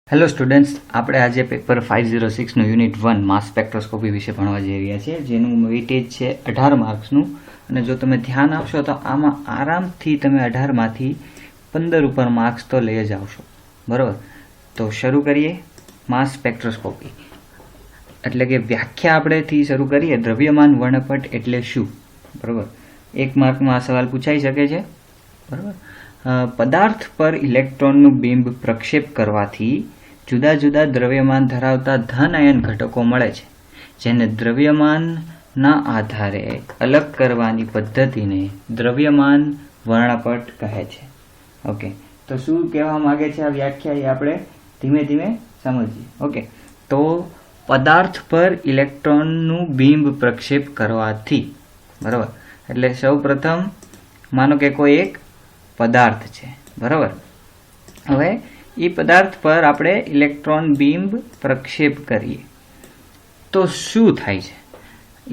Hello students, આપણે આજે paper 506નું unit 1 માસ spectroscopy વિશે ભણવા જઈ રહ્યા છીએ, જેનું વેઇટેજ છે 18 માર્ક્સનું. અને જો તમે ધ્યાન આપશો તો આમાં આરામથી તમે 18માંથી 15 ઉપર માર્ક્સ તો લઈ જ આવશો. બરાબર, તો શરૂ કરીએ. માસ સ્પેક્ટ્રોસ્કોપી એટલે કે વ્યાખ્યા આપણેથી શરૂ કરીએ. દ્રવ્યમાન વર્ણપટ એટલે શું? બરાબર, 1 માર્કમાં આ સવાલ પૂછાઈ શકે છે. બરાબર, પદાર્થ પર ઇલેક્ટ્રોનનું બિંબ પ્રક્ષેપ કરવાથી જુદા જુદા દ્રવ્યમાન ધરાવતા ધન આયન ઘટકો મળે છે, જેને દ્રવ્યમાનના આધારે અલગ કરવાની પદ્ધતિને દ્રવ્યમાન વર્ણપટ કહે છે. ઓકે, તો શું કહેવા માંગે છે આ વ્યાખ્યા એ આપણે ધીમે ધીમે સમજીએ. ઓકે, તો પદાર્થ પર ઇલેક્ટ્રોનનું બિંબ પ્રક્ષેપ કરવાથી, બરાબર, એટલે સૌ પ્રથમ માનો કે કોઈ એક પદાર્થ છે. બરાબર, હવે એ પદાર્થ પર આપણે ઇલેક્ટ્રોન બિંબ પ્રક્ષેપ કરીએ તો શું થાય છે?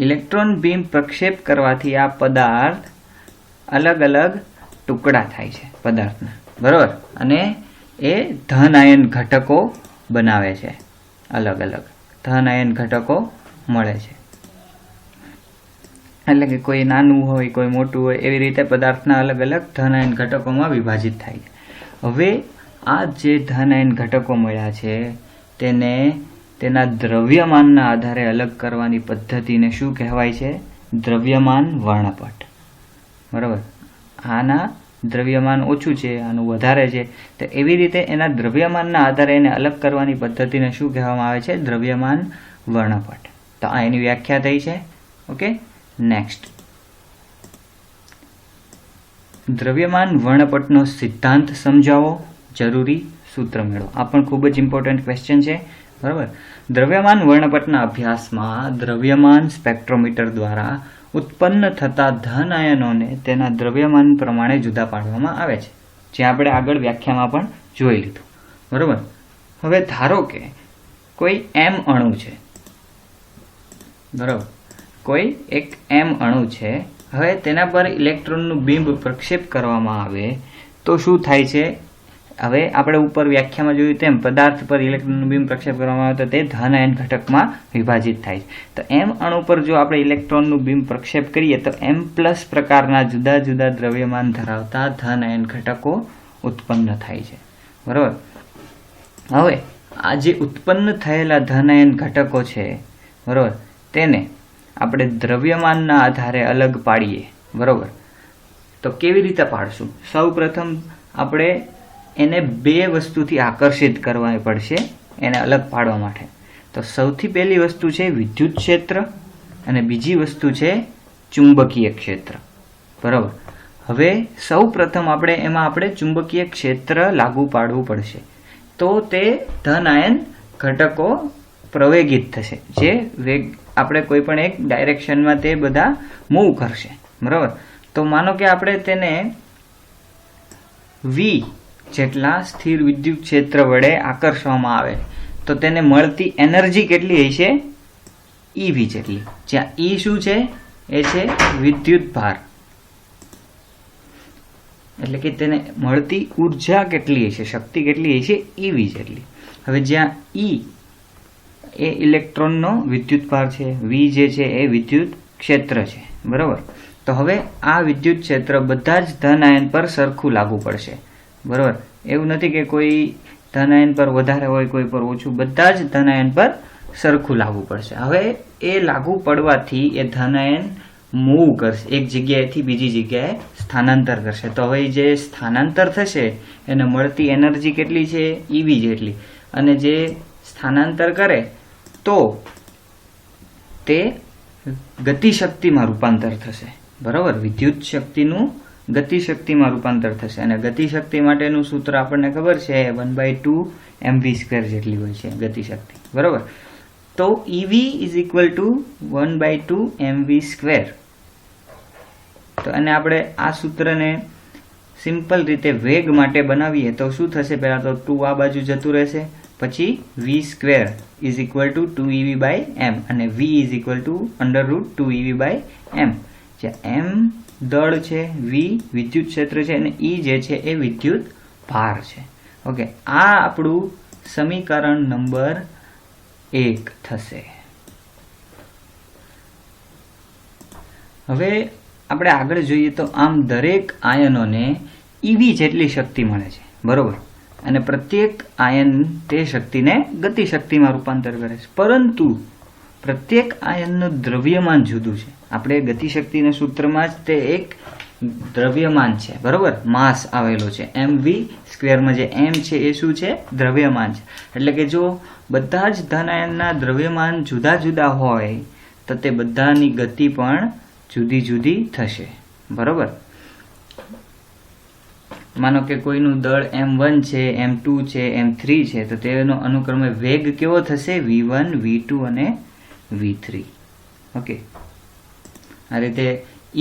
ઇલેક્ટ્રોન બિંબ પ્રક્ષેપ કરવાથી આ પદાર્થ અલગ અલગ ટુકડા થાય છે પદાર્થના. બરાબર, અને એ ધન આયન ઘટકો બનાવે છે. અલગ અલગ ધન આયન ઘટકો મળે છે. એટલે કે કોઈ નાનું હોય, કોઈ મોટું હોય, એવી રીતે પદાર્થના અલગ અલગ ધન આયન ઘટકોમાં વિભાજિત થાય છે. હવે આ જે ધન આયન ઘટકો મળ્યા છે તેને તેના દ્રવ્યમાનના આધારે અલગ કરવાની પદ્ધતિને શું કહેવાય છે? દ્રવ્યમાન વર્ણપટ. બરાબર, આના દ્રવ્યમાન ઓછું છે, આનું વધારે છે, તો એવી રીતે એના દ્રવ્યમાનના આધારે એને અલગ કરવાની પદ્ધતિને શું કહેવામાં આવે છે? દ્રવ્યમાન વર્ણપટ. તો આ એની વ્યાખ્યા થઈ છે. ઓકે, નેક્સ્ટ, દ્રવ્યમાન વર્ણપટનો સિદ્ધાંત સમજાવો, જરૂરી સૂત્ર મેળવો. આ પણ ખૂબ જ ઇમ્પોર્ટન્ટ ક્વેશ્ચન છે. બરાબર, દ્રવ્યમાન વર્ણપટના અભ્યાસમાં દ્રવ્યમાન સ્પેક્ટ્રોમીટર દ્વારા ઉત્પન્ન થતા ધન આયનોને તેના દ્રવ્યમાન પ્રમાણે જુદા પાડવામાં આવે છે, જે આપણે આગળ વ્યાખ્યામાં પણ જોઈ લીધું. બરાબર, હવે ધારો કે કોઈ એમ અણુ છે. બરાબર, કોઈ એક એમ અણુ છે. હવે તેના પર ઇલેક્ટ્રોનનું બિંબ પ્રક્ષેપ કરવામાં આવે તો શું થાય છે? હવે આપણે ઉપર વ્યાખ્યામાં જોયું તેમ પદાર્થ પર ઇલેક્ટ્રોનનું બિંબ પ્રક્ષેપ કરવામાં આવે તો તે ધન આયન ઘટકમાં વિભાજિત થાય છે. તો એમ અણુ પર જો આપણે ઇલેક્ટ્રોનનું બિંબ પ્રક્ષેપ કરીએ તો M+ પ્રકારના જુદા જુદા દ્રવ્યમાન ધરાવતા ધન આયન ઘટકો ઉત્પન્ન થાય છે. બરાબર, હવે આ જે ઉત્પન્ન થયેલા ધન આયન ઘટકો છે, બરાબર, તેને આપણે દ્રવ્યમાનના આધારે અલગ પાડીએ. બરાબર, તો કેવી રીતે પાડશું? સૌ પ્રથમ આપણે એને બે વસ્તુથી આકર્ષિત કરવા પડશે એને અલગ પાડવા માટે. તો સૌથી પહેલી વસ્તુ છે વિદ્યુત ક્ષેત્ર અને બીજી વસ્તુ છે ચુંબકીય ક્ષેત્ર. બરાબર, હવે સૌ પ્રથમ આપણે ચુંબકીય ક્ષેત્ર લાગુ પાડવું પડશે, તો તે ધન આયન ઘટકો પ્રવેગિત થશે, જે વેગ આપણે કોઈ પણ એક ડાયરેક્શનમાં તે બધા મૂવ કરશે. બરાબર, તો માનો કે આપણે તેને V જેટલા સ્થિર વિદ્યુત ક્ષેત્ર વડે આકર્ષવામાં આવે તો તેને મળતી એનર્જી કેટલી હશે? EV જેટલી. જ્યાં E શું છે? એ છે વિદ્યુત ભાર. એટલે કે તેને મળતી ઉર્જા કેટલી હશે, શક્તિ કેટલી હશે? EV જેટલી. હવે જ્યાં E એ ઇલેક્ટ્રોનનો વિદ્યુત ભાર છે, V જે છે એ વિદ્યુત ક્ષેત્ર છે. બરાબર, તો હવે આ વિદ્યુત ક્ષેત્ર બધા જ ધન આયન પર સરખું લાગુ પડશે. બરાબર, એવું નથી કે કોઈ ધન આયન પર વધારે હોય, કોઈ પર ઓછું, બધા જ ધન આયન પર સરખું લાગુ પડશે. હવે એ લાગુ પડવાથી એ ધન આયન મૂવ કરશે, એક જગ્યાએથી બીજી જગ્યાએ સ્થાનાંતર કરશે. તો હવે જે સ્થાનાંતર થશે એને મળતી એનર્જી કેટલી છે? EV જેટલી. અને જે સ્થાનાંતર કરે તો તે ગતિશક્તિમાં રૂપાંતર થશે. બરાબર, વિદ્યુત શક્તિનું ગતિશક્તિમાં રૂપાંતર થશે. અને ગતિશક્તિ માટેનું સૂત્ર આપણને ખબર છે, 1/2 mv² જેટલી હોય છે ગતિશક્તિ. બરાબર, તો EV = 1/2 mv². તો અને આપણે આ સૂત્રને સિમ્પલ રીતે વેગ માટે બનાવીએ તો શું થશે? પહેલા તો 2 આ બાજુ જતું રહેશે, પછી v² = 2ev/m અને v = √2ev/m. જ્યાં m દળ છે, V વિદ્યુત ક્ષેત્ર છે અને E જે છે એ વિદ્યુત ભાર છે. ઓકે, આ આપણું સમીકરણ નંબર 1 થશે. હવે આપણે આગળ જોઈએ તો આમ દરેક આયનોને ઈવી જેટલી શક્તિ મળે છે, બરોબર, અને પ્રત્યેક આયન તે શક્તિને ગતિશક્તિમાં રૂપાંતર કરે છે, પરંતુ પ્રત્યેક આયનનું દ્રવ્યમાન જુદું છે. આપણે ગતિશક્તિના સૂત્રમાં જ તે એક દ્રવ્યમાન છે, બરોબર, માસ આવેલો છે. mv સ્ક્વેરમાં જે m છે એ શું છે? દ્રવ્યમાન છે. એટલે કે જો બધા જ ધન આયનના દ્રવ્યમાન જુદા જુદા હોય તો તે બધાની ગતિ પણ જુદી જુદી થશે, બરોબર. માનો કે કોઈનું દળ m1 છે, m2 છે, m3 છે, તો તેનો અનુક્રમે વેગ કેવો થશે? v1, v2 અને v3. ઓકે, આ રીતે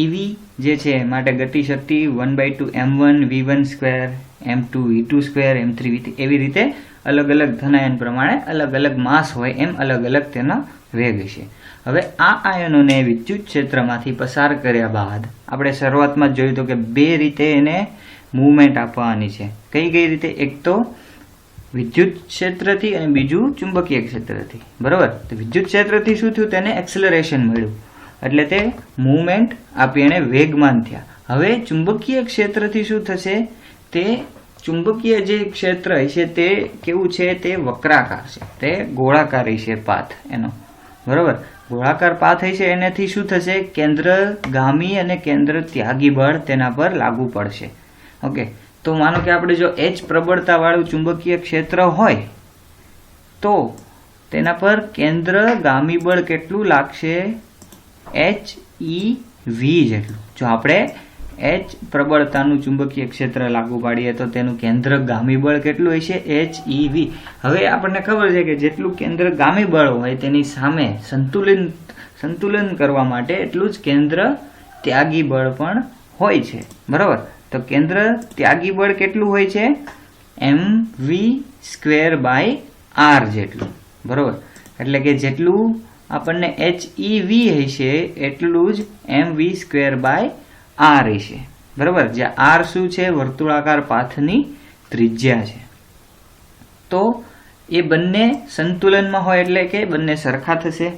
ઈવી જે છે માટે Gatishakti 1/2 m1 v1 square, m2 v2 square, m3 v3, એવી રીતે અલગ અલગ ધનાયન પ્રમાણે અલગ અલગ માસ હોય એમ અલગ અલગ તેનો વેગ છે. હવે આ આયનોને વિદ્યુત ક્ષેત્રમાંથી પસાર કર્યા બાદ આપણે શરૂઆતમાં જ જોયું તો કે બે રીતે એને મૂવમેન્ટ આપવાની છે. કઈ કઈ રીતે? એક તો વિદ્યુત ક્ષેત્રથી અને બીજું ચુંબકીય ક્ષેત્રથી, બરોબર. તો વિદ્યુત ક્ષેત્રથી શું થયું? તેને એક્સેલરેશન મળ્યું, એટલે તે મૂવમેન્ટ આપી અને વેગમાન થયા. હવે ચુંબકીય ક્ષેત્રથી શું થશે? તે ચુંબકીય જે ક્ષેત્ર છે તે કેવું છે? તે વક્રાકાર છે, તે ગોળાકાર છે પાથ એનો, બરોબર. ગોળાકાર પાથ છે એનાથી શું થશે? કેન્દ્રગામી અને કેન્દ્ર ત્યાગી બળ તેના પર લાગુ પડશે. ઓકે, તો માનો કે આપણે જો H પ્રબળતા વાળું ચુંબકીય ક્ષેત્ર હોય તો તેના પર કેન્દ્રગામી બળ કેટલું લાગશે? HeV જેટલું. જો આપણે H પ્રબળતાનું ચુંબકીય ક્ષેત્ર લાગુ પાડીએ તો તેનું કેન્દ્રગામી બળ કેટલું હશે? HeV. હવે આપણને ખબર છે કે જેટલું કેન્દ્રગામી બળ હોય તેની સામે સંતુલન કરવા માટે એટલું જ કેન્દ્ર ત્યાગી બળ પણ હોય છે, બરોબર. તો કેન્દ્ર ત્યાગી બળ કેટલું હોય છે? mv²/r જેટલું, બરોબર. એટલે કે જેટલું આપણને HeV હશે એટલું જ mv²/r હશે, બરોબર. જ્યાં r શું છે? વર્તુળાકાર પાથની ત્રિજ્યા છે. તો એ બંને સંતુલનમાં હોય એટલે કે બંને સરખા થશે.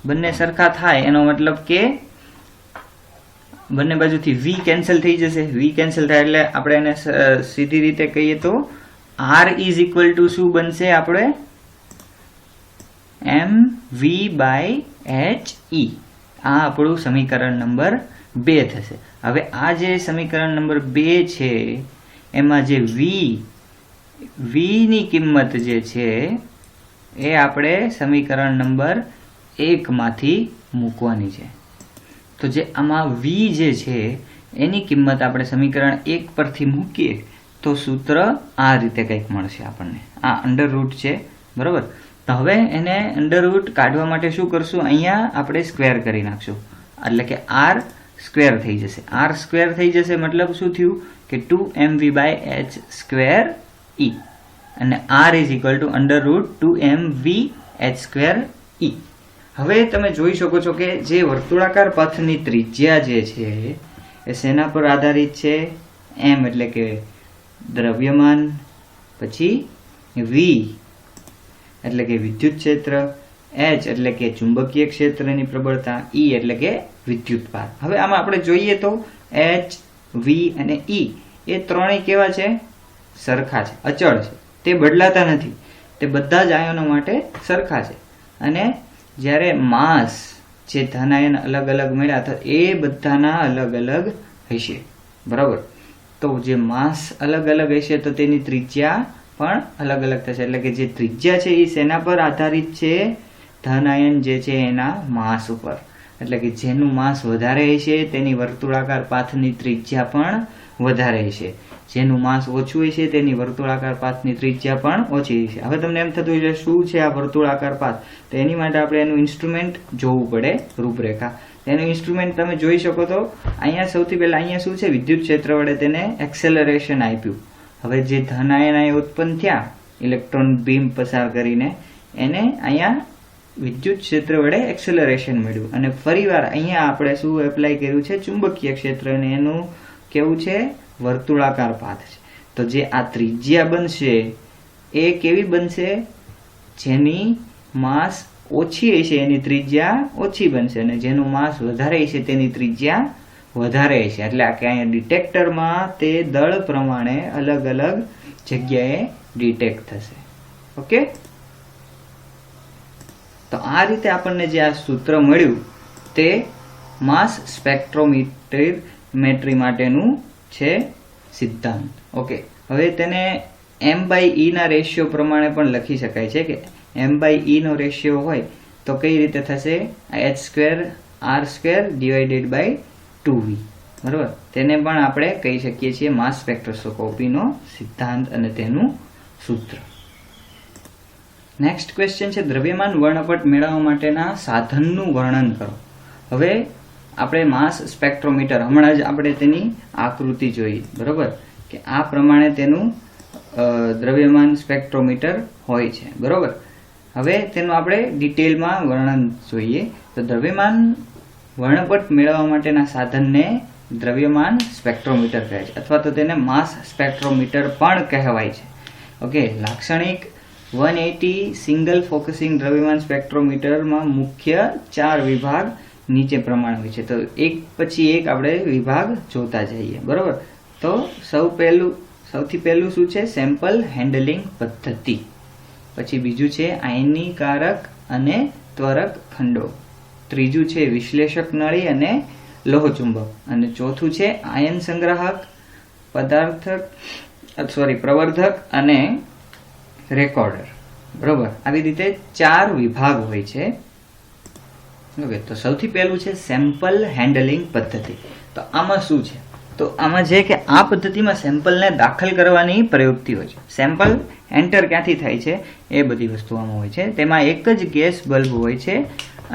બંને સરખા થાય એનો મતલબ કે બંને બાજુથી v કેન્સલ થઈ જશે. v કેન્સલ થાય એટલે આપણે એને સીધી રીતે કહીએ તો r ઇઝ ઇક્વલ ટુ શું બનશે? આપણે mv/he. આ આપણું સમીકરણ નંબર 2 થશે. હવે આ જે સમીકરણ નંબર 2 છે એમાં જે v ની કિંમત જે છે એ આપણે સમીકરણ નંબર 1 માંથી મૂકવાની છે. તો જે આમાં v જે છે એની કિંમત આપણે સમીકરણ 1 પરથી મૂકીએ તો સૂત્ર આ રીતે કંઈક મળશે આપણને. આ અંડરરૂટ છે, બરોબર. તો હવે એને અંડરરૂટ કાઢવા માટે શું કરશું? અહીંયા આપણે સ્ક્વેર કરી નાખશું, એટલે કે r સ્ક્વેર થઈ જશે. r સ્ક્વેર થઈ જશે મતલબ શું થયું? કે 2mv/h²e અને r is equal to √2mv/h²e. હવે તમે જોઈ શકો છો કે જે વર્તુળાકાર પથની ત્રિજ્યા જે છે એ શેના પર આધારિત છે? m એટલે કે દ્રવ્યમાન, પછી v એટલે કે વિદ્યુત ક્ષેત્ર, h એટલે કે ચુંબકીય ક્ષેત્રની પ્રબળતા, e એટલે કે વિદ્યુતભાર. હવે આમાં આપણે જોઈએ તો h, v અને e એ ત્રણેય કેવા છે? સરખા છે, અચળ છે, તે બદલાતા નથી. તે બધા જ આયનો માટે સરખા છે. અને જ્યારે માસ જે ધન આયન અલગ અલગ મળ્યા તો એ બધાના અલગ અલગ હશે, બરાબર. તો જે માસ અલગ અલગ હશે તો તેની ત્રિજ્યા પણ અલગ અલગ થશે. એટલે કે જે ત્રિજ્યા છે એ શેના પર આધારિત છે? ધન આયન જે છે એના માસ ઉપર. એટલે કે જેનું માસ વધારે હશે તેની વર્તુળાકાર પાથની ત્રિજ્યા પણ વધારે હશે. જેનું માસ ઓછું હશે તેની વર્તુળાકાર પાથની ત્રિજ્યા પણ ઓછી હશે. હવે તમને એમ થતું હશે શું છે આ વર્તુળાકાર પાથ? તો એની માટે આપણે એનું ઇન્સ્ટ્રુમેન્ટ જોવું પડે, રૂપરેખા. તેનું ઇન્સ્ટ્રુમેન્ટ તમે જોઈ શકો તો અહીંયા સૌથી પહેલા અહીંયા શું છે? વિદ્યુત ક્ષેત્ર વડે તેને એક્સેલરેશન આપ્યું. હવે જે ધન આયન અહીંયા ઉત્પન્ન થયા ઇલેક્ટ્રોન બીમ પસાર કરીને એને અહીંયા વિદ્યુત ક્ષેત્ર વડે એક્સેલરેશન મળ્યું. અને ફરીવાર અહીંયા આપણે શું એપ્લાય કર્યું છે? ચુંબકીય ક્ષેત્ર. અને એનું કેવું છે? વર્તુળાકાર પાથ છે. તો જે આ ત્રિજ્યા બનશે એ કેવી બનશે? જેની માસ ઓછી હશે એની ત્રિજ્યા ઓછી બનશે, અને જેનું માસ વધારે હશે તેની ત્રિજ્યા વધારે હશે. એટલે કે અહીંયા ડિટેક્ટરમાં તે દળ પ્રમાણે અલગ અલગ જગ્યાએ ડિટેક્ટ થશે. ઓકે, તો આ રીતે આપણને જે આ સૂત્ર મળ્યું તે માસ સ્પેક્ટ્રોમેટ્રી માટેનું છે સિદ્ધાંત. ઓકે, હવે તેને m/e ના રેશિયો પ્રમાણે પણ લખી શકાય છે કે m/e નો રેશિયો હોય તો કઈ રીતે થશે? h²r²/2v. બરોબર, તેને પણ આપણે કહી શકીએ છીએ માસ સ્પેક્ટ્રોસ્કોપીનો સિદ્ધાંત અને તેનું સૂત્ર. નેક્સ્ટ ક્વેશ્ચન છે દ્રવ્યમાન વર્ણપટ મેળવવા માટેના સાધનનું વર્ણન કરો. હવે આપણે માસ સ્પેક્ટ્રોમીટર, હમણાં જ આપણે તેની આકૃતિ જોઈ, બરોબર, કે આ પ્રમાણે તેનું દ્રવ્યમાન સ્પેક્ટ્રોમીટર હોય છે. બરોબર, હવે તેનું આપણે ડિટેલમાં વર્ણન જોઈએ. તો દ્રવ્યમાન વર્ણપટ મેળવવા માટેના સાધનને દ્રવ્યમાન સ્પેક્ટ્રોમીટર કહે છે, અથવા તો તેને માસ સ્પેક્ટ્રોમીટર પણ કહેવાય છે. ઓકે, લાક્ષણિક 180 સિંગલ ફોકસિંગ દ્રવ્યમાન સ્પેક્ટ્રોમીટરમાં મુખ્ય 4 વિભાગ નીચે પ્રમાણે હોય છે. તો એક પછી એક આપણે વિભાગ જોતા જઈએ. બરોબર, તો સૌથી પહેલું શું છે? સેમ્પલ હેન્ડલિંગ પદ્ધતિ. પછી બીજું છે આયનીકારક અને ત્વરક ખંડો. ત્રીજું છે વિશ્લેષક નળી અને લોહચુંબક. અને ચોથું છે આયન સંગ્રાહક, પ્રવર્ધક અને રેકોર્ડર. બરોબર, આવી રીતે 4 વિભાગ હોય છે. ઓકે, તો સૌથી પહેલું છે સેમ્પલ હેન્ડલિંગ પદ્ધતિ. તો આમાં શું છે? તો આમાં છે કે આ પદ્ધતિમાં સેમ્પલને દાખલ કરવાની પ્રયુક્તિ હોય છે. સેમ્પલ એન્ટર ક્યાંથી થાય છે એ બધી વસ્તુઓમાં હોય છે. તેમાં એક જ ગેસ બલ્બ હોય છે,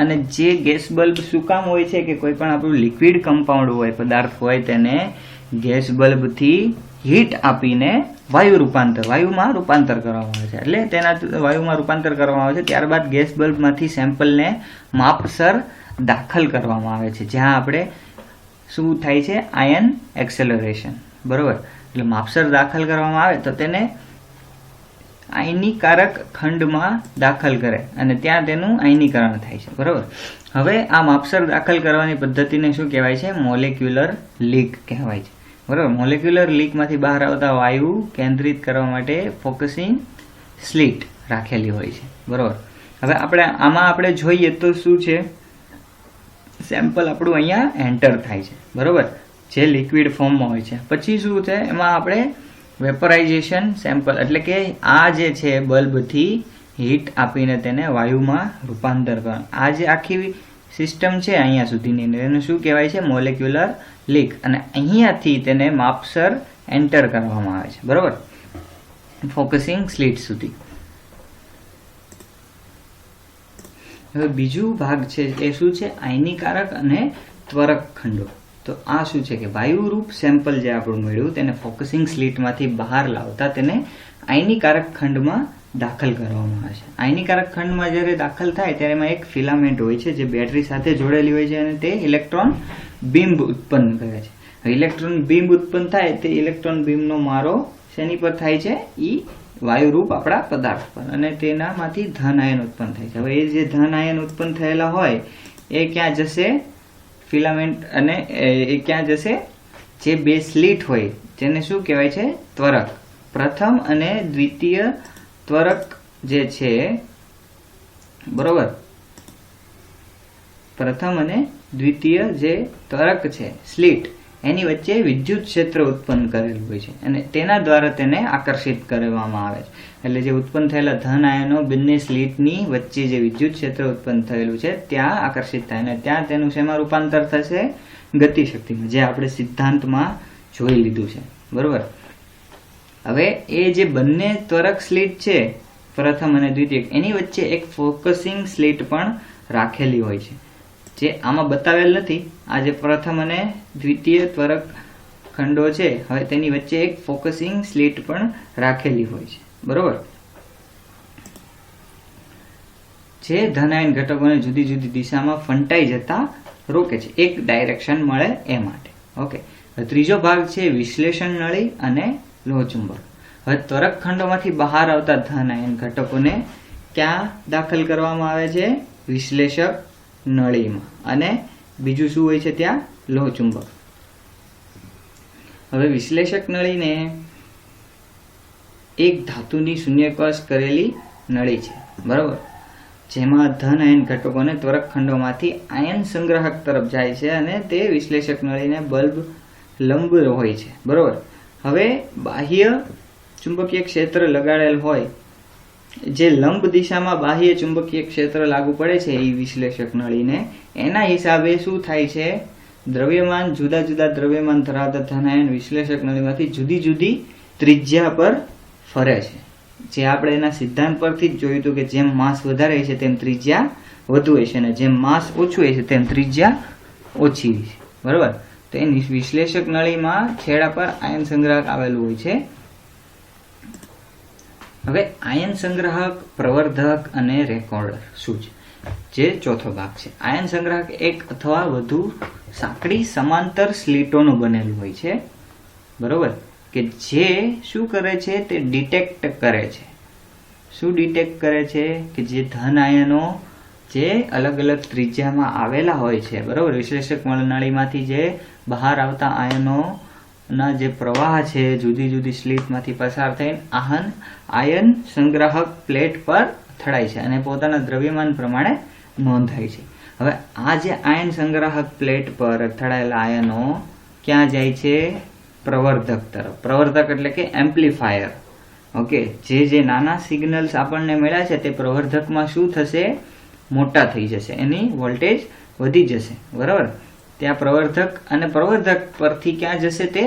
અને જે ગેસ બલ્બ શું કામ હોય છે કે કોઈ પણ આપણું લિક્વિડ કમ્પાઉન્ડ હોય, પદાર્થ હોય, તેને ગેસ બલ્બથી હીટ આપીને વાયુમાં રૂપાંતર કરવામાં આવે છે. એટલે તેના વાયુમાં રૂપાંતર કરવામાં આવે છે, ત્યારબાદ ગેસ બલ્બમાંથી સેમ્પલને માપસર દાખલ કરવામાં આવે છે, જ્યાં આપણે શું થાય છે? Ion acceleration. બરોબર, એટલે માપસર દાખલ કરવામાં આવે તો તેને આયનીકારક ખંડમાં દાખલ કરે અને ત્યાં તેનું આયનીકરણ થાય છે. બરોબર, હવે આ માપસર દાખલ કરવાની પદ્ધતિને શું કહેવાય છે? મોલેક્યુલર લીક કહેવાય છે. બરોબર, મોલેક્યુલર લીકમાંથી બહાર આવતા વાયુ કેન્દ્રિત કરવા માટે ફોકસિંગ સ્લીટ રાખેલી હોય છે. બરોબર, હવે આપણે જોઈએ તો શું છે? સેમ્પલ આપણું અહીંયા એન્ટર થાય છે. બરોબર, જે લિક્વિડ ફોર્મમાં હોય છે. પછી શું છે? એમાં આપણે વેપરાઇઝેશન સેમ્પલ, એટલે કે આ જે છે બલ્બથી હીટ આપીને તેને વાયુમાં રૂપાંતર કરવાનું. આ જે આખી સિસ્ટમ છે અહીંયા સુધીની, એને શું કહેવાય છે? Molecular leak. અને અહીંયાથી તેને માપસર એન્ટર કરવામાં આવે છે. બરોબર, ફોકસિંગ સ્લીટ સુધી. હવે બીજું ભાગ છે એ શું છે? આયનીકારક અને ત્વરક ખંડો. તો આ શું છે કે વાયુરૂપ સેમ્પલ જે આપણું મળ્યું તેને ફોકસિંગ સ્લીટમાંથી બહાર લાવતા તેને આયનીકારક ખંડમાં દાખલ કરવામાં આવે છે. આયનીકારક ખંડમાં જ્યારે દાખલ થાય ત્યારે એમાં એક ફિલામેન્ટ હોય છે જે બેટરી સાથે જોડેલી હોય છે, અને તે ઇલેક્ટ્રોન બીમ ઉત્પન્ન કરે છે. ઇલેક્ટ્રોન બીમ ઉત્પન્ન થાય તે ઇલેક્ટ્રોન બીમનો મારો શેની પર થાય છે? વાયુરૂપ આપણા પદાર્થ પર, અને તેનામાંથી ધન આયન ઉત્પન્ન થાય છે. હવે એ જે ધન આયન ઉત્પન્ન થયેલા હોય એ ક્યાં જશે? ફિલામેન્ટ. અને એ ક્યાં જશે? જે બે સ્લીટ હોય જેને શું કહેવાય છે? ત્વરક. પ્રથમ અને દ્વિતીય ત્વરક જે છે, બરોબર, પ્રથમ અને દ્વિતીય જે ત્વરક છે સ્લીટ, એની વચ્ચે વિદ્યુત ક્ષેત્ર ઉત્પન્ન કરેલું હોય છે, અને તેના દ્વારા તેને આકર્ષિત કરવામાં આવે છે. એટલે જે ઉત્પન્ન થયેલા ધન આયનો બંને સ્લીટની વચ્ચે જે વિદ્યુત ક્ષેત્ર ઉત્પન્ન થયેલું છે ત્યાં આકર્ષિત થાય, અને ત્યાં તેનું શેમાં રૂપાંતર થશે? ગતિશક્તિમાં, જે આપણે સિદ્ધાંતમાં જોઈ લીધું છે. બરોબર, હવે એ જે બંને ત્વરક સ્લીટ છે, પ્રથમ અને દ્વિતીય, એની વચ્ચે એક ફોકસિંગ સ્લીટ પણ રાખેલી હોય છે, જે આમાં બતાવેલ નથી. આ જે પ્રથમ અને દ્વિતીય ત્વરક ખંડો છે, હવે તેની વચ્ચે એક ફોકસિંગ સ્લીટ પણ રાખેલી હોય છે. બરોબર, જે ધનાયન ઘટકોને જુદી જુદી દિશામાં ફંટાઈ જતા રોકે છે, એક ડાયરેક્શન મળે એ માટે. ઓકે, ત્રીજો ભાગ છે વિશ્લેષણ નળી અને લોહચુંબક. હવે ત્વરક ખંડોમાંથી બહાર આવતા ધન આયન ઘટકોને ક્યાં દાખલ કરવામાં આવે છે? વિશ્લેષક નળીમાં. અને બીજું શું હોય છે ત્યાં? લોહચુંબક. હવે વિશ્લેષક નળીને એક ધાતુની શૂન્યકોષ કરેલી નળી છે, બરોબર, જેમાં ધન આયન ઘટકોને ત્વરક ખંડોમાંથી આયન સંગ્રાહક તરફ જાય છે અને તે વિશ્લેષક નળીને બલ્બ લંબ હોય છે, બરોબર. હવે બાહ્ય ચુંબકીય ક્ષેત્ર લગાડેલ હોય, જે લંબ દિશામાં બાહ્ય ચુંબકીય ક્ષેત્ર લાગુ પડે છે એ વિશ્લેષક નળીને, એના હિસાબે શું થાય છે? દ્રવ્યમાન, જુદા જુદા દ્રવ્યમાન ધરાવતા ધન આયન વિશ્લેષક નળીમાંથી જુદી જુદી ત્રિજ્યા પર ફરે છે. જે આપણે એના સિદ્ધાંત પરથી જ જોયું હતું કે જેમ માસ વધારે છે તેમ ત્રિજ્યા વધુ હોય છે, અને જેમ માસ ઓછું હોય છે તેમ ત્રિજ્યા ઓછી હોય છે, બરોબર. તો એની વિશ્લેષક નળીમાં છેડા પર આયન સંગ્રાહક આવેલું હોય છે. હવે આયન સંગ્રાહક, પ્રવર્ધક અને રેકોર્ડર શું છે? જે ચોથો ભાગ છે. આયન સંગ્રાહક એક અથવા વધુ સાંકડી સમાંતર સ્લીટોનું બનેલું હોય છે, બરોબર, કે જે શું કરે છે? તે ડિટેક્ટ કરે છે. શું ડિટેક્ટ કરે છે? કે જે ધન આયનો જે અલગ અલગ ત્રિજ્યામાં આવેલા હોય છે, બરોબર, વિશ્લેષક નળીમાંથી જે બહાર આવતા આયનોના જે પ્રવાહ છે જુદી જુદી સ્લીટમાંથી પસાર થઈને આયન સંગ્રાહક પ્લેટ પર અથડાય છે અને પોતાના દ્રવ્યમાન પ્રમાણે નોંધાય છે. હવે આ જે આયન સંગ્રાહક પ્લેટ પર અથડાયેલા આયનો ક્યાં જાય છે? પ્રવર્ધક તરફ. પ્રવર્ધક એટલે કે એમ્પ્લીફાયર. ઓકે, જે નાના સિગ્નલ્સ આપણને મળ્યા છે તે પ્રવર્ધકમાં શું થશે? મોટા થઈ જશે, એની વોલ્ટેજ વધી જશે, બરાબર. ત્યાં પ્રવર્ધક અને પ્રવર્ધક પરથી ક્યાં જશે? તે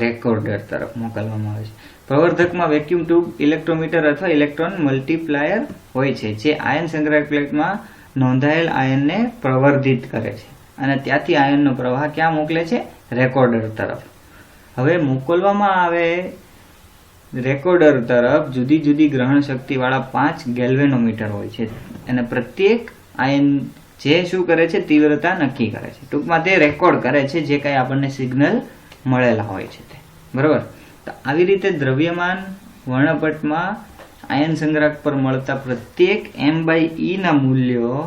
રેકોર્ડર તરફ મોકલવામાં આવે છે. પ્રવર્ધકમાં વેક્યુમ ટ્યુબ, ઇલેક્ટ્રોમીટર અથવા ઇલેક્ટ્રોન મલ્ટીપ્લાયર હોય છે, જે આયન સંગ્રાહક પ્લેટમાં નોંધાયેલ આયનને પ્રવર્ધિત કરે છે અને ત્યાંથી આયનનો પ્રવાહ ક્યાં મોકલે છે? રેકોર્ડર તરફ. હવે મોકલવામાં આવે રેકોર્ડર તરફ જુદી જુદી ગ્રહણ શક્તિવાળા 5 ગેલ્વેનોમીટર હોય છે, અને પ્રત્યેક આયન જે શું કરે છે? તીવ્રતા નક્કી કરે છે. ટૂંકમાં તે રેકોર્ડ કરે છે જે કંઈ આપણને સિગ્નલ મળેલા હોય છે તે, બરોબર. તો આવી રીતે દ્રવ્યમાન વર્ણપટમાં આયન સંગ્રાહક પર મળતા પ્રત્યેક m/e ના મૂલ્યો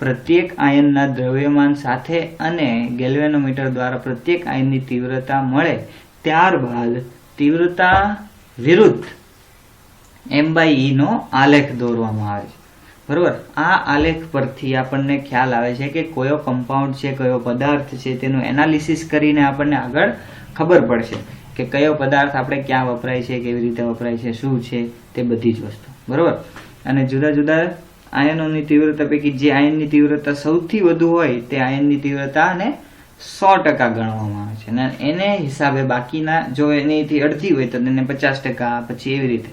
પ્રત્યેક આયનના દ્રવ્યમાન સાથે અને ગેલ્વેનોમીટર દ્વારા પ્રત્યેક આયનની તીવ્રતા મળે ત્યારબાદ તીવ્રતા વિરુદ્ધ m/e નો આલેખ દોરવામાં આવે છે, બરોબર. આ આલેખ પરથી આપણને ખ્યાલ આવે છે કે કયો કમ્પાઉન્ડ છે, કયો પદાર્થ છે, તેનું એનાલિસિસ કરીને આપણને આગળ ખબર પડશે કે કયો પદાર્થ આપણે ક્યાં વપરાય છે, કેવી રીતે વપરાય છે, શું છે, તે બધી જ વસ્તુ, બરોબર. અને જુદા જુદા આયનોની તીવ્રતા પૈકી જે આયનની તીવ્રતા સૌથી વધુ હોય તે આયનની તીવ્રતાને 100% ગણવામાં આવે છે, અને એને હિસાબે બાકીના જો એનીથી અડધી હોય તો તેને 50%, પછી એવી રીતે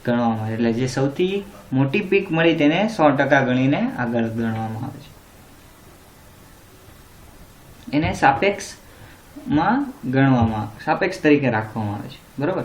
ગણવામાં આવે. એટલે જે સૌથી મોટી પીક મળી તેને 100% ગણીને આગળ ગણવામાં આવે છે. એને સાપેક્ષ તરીકે રાખવામાં આવે છે, બરોબર.